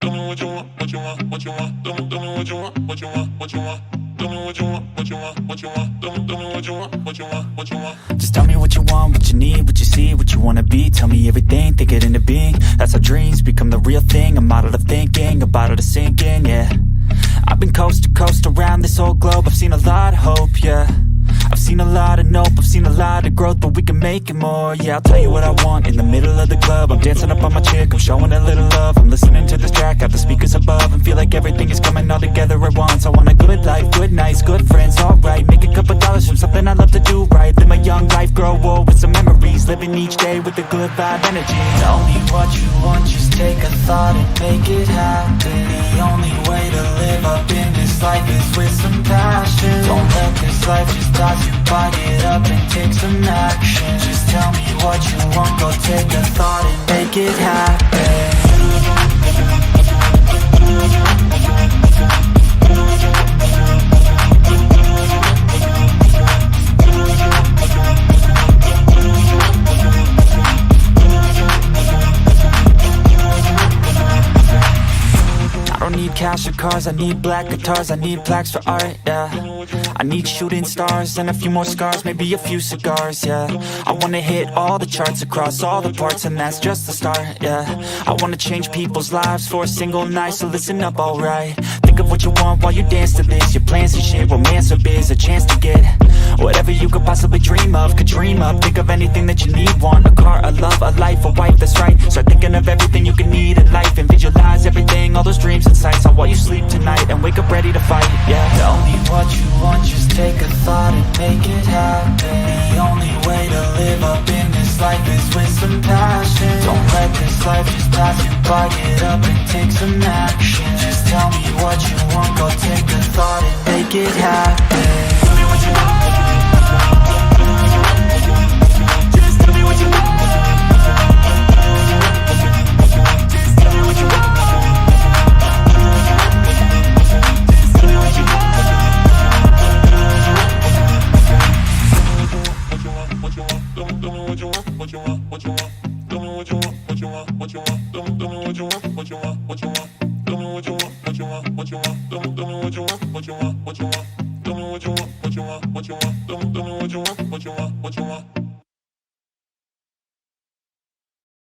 Tell me what you want, what you want, what you want. Tell me what you want, what you want, what you want. Tell me what you want, what you want, what you want. Tell me what you want, what you want, what you want. Just tell me what you want, what you need, what you see, what you wanna be. Tell me everything, think it into being. That's how dreams become the real thing. A model of thinking, a bottle to sink in, yeah. I've been coast to coast around this whole globe. I've seen a lot of hope, yeah. I've seen a lot of nope, I've seen a lot of growth, but we can make it more, yeah. I'll tell you what I want in the middle of the club. I'm dancing up on my chick, I'm showing a little love. I'm listening to this track, got the speakers above, and feel like everything is coming all together at once. I want a good life, good nights, good friends, alright. Make a couple dollars from something I love to do right. Live my young life, grow old with some memories. Living each day with a good vibe energy. Tell me what you want, just take a thought and make it happen. The only way to live up in this life is with some passion. Don't let this life just toss you by, get up and take some action. Just tell me what you want, go take a thought and make it happen. I don't need cash or cars, I need black guitars, I need plaques for art, yeah. I need shooting stars and a few more scars, maybe a few cigars, yeah. I wanna hit all the charts across all the parts, and that's just the start, yeah. I wanna change people's lives for a single night, so listen up, alright. Think of what you want while you dance to this. Your plans and shit, romance or biz, a chance to get whatever you could possibly dream of, could dream up. Think of anything that you need, want. A car, a love, a life, a wife, that's right. Start thinking of everything you can need in life, and visualize everything, all those dreams and sights, on while you sleep tonight, and wake up ready to fight, yeah. Tell me what you want, just take a thought and make it happen. The only way to live up in this life is with some passion. Don't let this life just pass you by, get up and take some action. Just tell me what you want, go take a thought and make it happen. Tell me what you want. Just tell me what you want. Just tell me what you want. Just tell me what you want. What you want, tell me what you want, what you want, what you want. Tell me what you want, what you want, what you want. Tell me what you want, what you want, what you want. Tell me what you want, what you want, what you want. Tell me what you want, what you want, what you want. Tell me what you want, what you want, what you want. Tell me what you want, what you want, what you want.